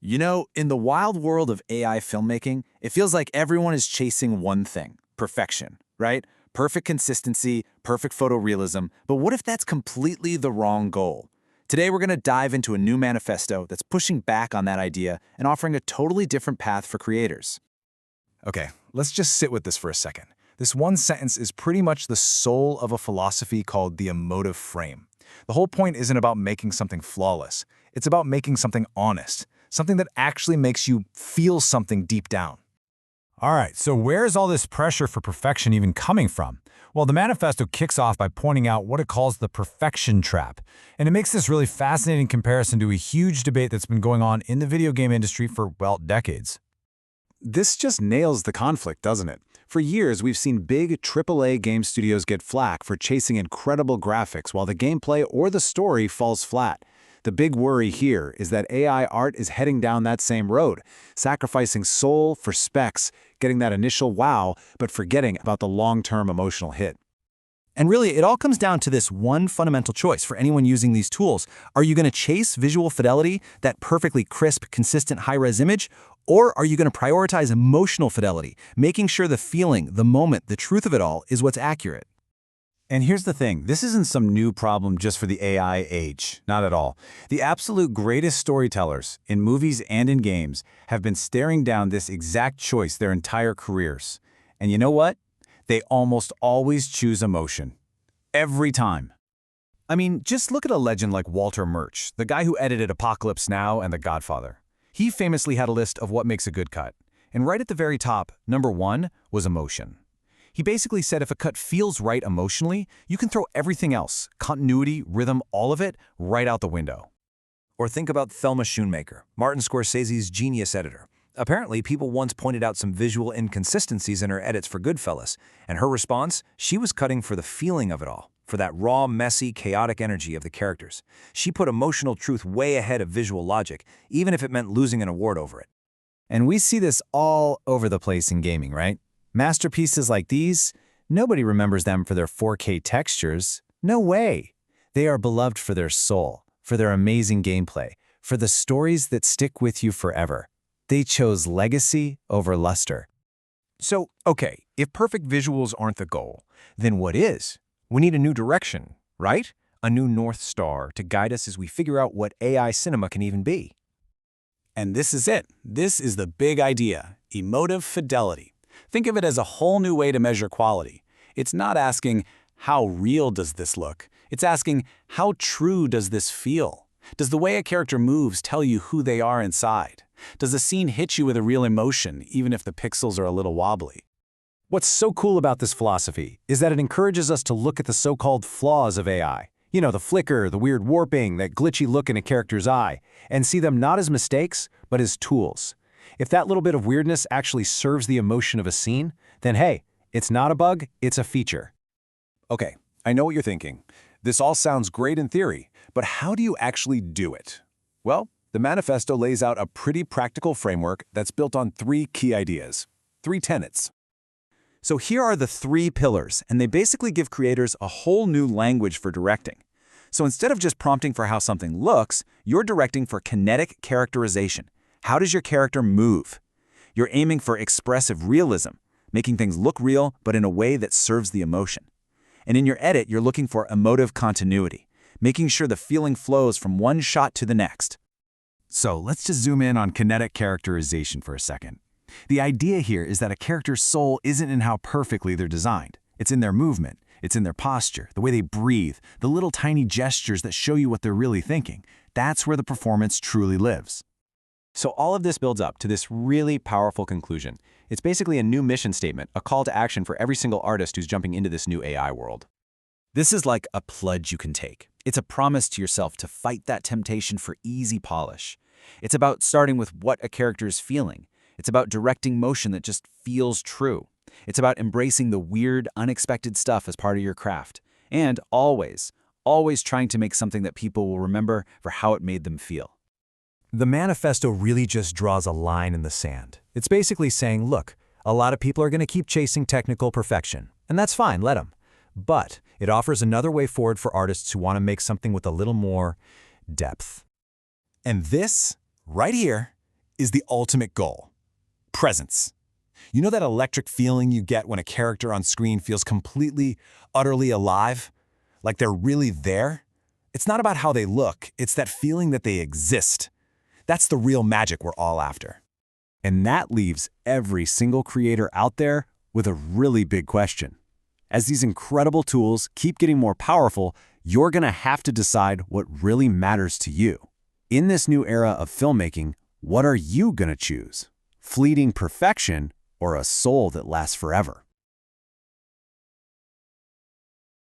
You know, in the wild world of AI filmmaking, it feels like everyone is chasing one thing: perfection, right? Perfect consistency, perfect photorealism. But what if that's completely the wrong goal? Today, we're going to dive into a new manifesto that's pushing back on that idea and offering a totally different path for creators. Okay, let's just sit with this for a second. This one sentence is pretty much the soul of a philosophy called the emotive frame. The whole point isn't about making something flawless. It's about making something honest, something that actually makes you feel something deep down. All right, so where's all this pressure for perfection even coming from? Well, the manifesto kicks off by pointing out what it calls the perfection trap. And it makes this really fascinating comparison to a huge debate that's been going on in the video game industry for, well, decades. This just nails the conflict, doesn't it? For years, we've seen big AAA game studios get flack for chasing incredible graphics while the gameplay or the story falls flat. The big worry here is that AI art is heading down that same road, sacrificing soul for specs, getting that initial wow, but forgetting about the long-term emotional hit. And really, it all comes down to this one fundamental choice for anyone using these tools. Are you going to chase visual fidelity, that perfectly crisp, consistent high-res image? Or are you going to prioritize emotional fidelity, making sure the feeling, the moment, the truth of it all is what's accurate? And here's the thing, this isn't some new problem just for the AI age, not at all. The absolute greatest storytellers, in movies and in games, have been staring down this exact choice their entire careers. And you know what? They almost always choose emotion. Every time. I mean, just look at a legend like Walter Murch, the guy who edited Apocalypse Now and The Godfather. He famously had a list of what makes a good cut. And right at the very top, number 1 was emotion. He basically said if a cut feels right emotionally, you can throw everything else, continuity, rhythm, all of it, right out the window. Or think about Thelma Schoonmaker, Martin Scorsese's genius editor. Apparently, people once pointed out some visual inconsistencies in her edits for Goodfellas, and her response? She was cutting for the feeling of it all, for that raw, messy, chaotic energy of the characters. She put emotional truth way ahead of visual logic, even if it meant losing an award over it. And we see this all over the place in gaming, right? Masterpieces like these, nobody remembers them for their 4K textures. No way. They are beloved for their soul, for their amazing gameplay, for the stories that stick with you forever. They chose legacy over luster. So, okay, if perfect visuals aren't the goal, then what is? We need a new direction, right? A new North Star to guide us as we figure out what AI cinema can even be. And this is it. This is the big idea, emotive fidelity. Think of it as a whole new way to measure quality. It's not asking, how real does this look? It's asking, how true does this feel? Does the way a character moves tell you who they are inside? Does the scene hit you with a real emotion, even if the pixels are a little wobbly? What's so cool about this philosophy is that it encourages us to look at the so-called flaws of AI. You know, the flicker, the weird warping, that glitchy look in a character's eye, and see them not as mistakes, but as tools. If that little bit of weirdness actually serves the emotion of a scene, then hey, it's not a bug, it's a feature. Okay, I know what you're thinking. This all sounds great in theory, but how do you actually do it? Well, the manifesto lays out a pretty practical framework that's built on 3 key ideas, 3 tenets. So here are the 3 pillars, and they basically give creators a whole new language for directing. So instead of just prompting for how something looks, you're directing for kinetic characterization. How does your character move? You're aiming for expressive realism, making things look real but in a way that serves the emotion. And in your edit, you're looking for emotive continuity, making sure the feeling flows from one shot to the next. So let's just zoom in on kinetic characterization for a second. The idea here is that a character's soul isn't in how perfectly they're designed. It's in their movement, it's in their posture, the way they breathe, the little tiny gestures that show you what they're really thinking. That's where the performance truly lives. So all of this builds up to this really powerful conclusion. It's basically a new mission statement, a call to action for every single artist who's jumping into this new AI world. This is like a pledge you can take. It's a promise to yourself to fight that temptation for easy polish. It's about starting with what a character is feeling. It's about directing motion that just feels true. It's about embracing the weird, unexpected stuff as part of your craft. And always trying to make something that people will remember for how it made them feel. The manifesto really just draws a line in the sand. It's basically saying, look, a lot of people are going to keep chasing technical perfection, and that's fine, let them. But it offers another way forward for artists who want to make something with a little more depth. And this, right here, is the ultimate goal. Presence. You know that electric feeling you get when a character on screen feels completely, utterly alive? Like they're really there? It's not about how they look, it's that feeling that they exist. That's the real magic we're all after. And that leaves every single creator out there with a really big question. As these incredible tools keep getting more powerful, you're going to have to decide what really matters to you. In this new era of filmmaking, what are you going to choose? Fleeting perfection or a soul that lasts forever?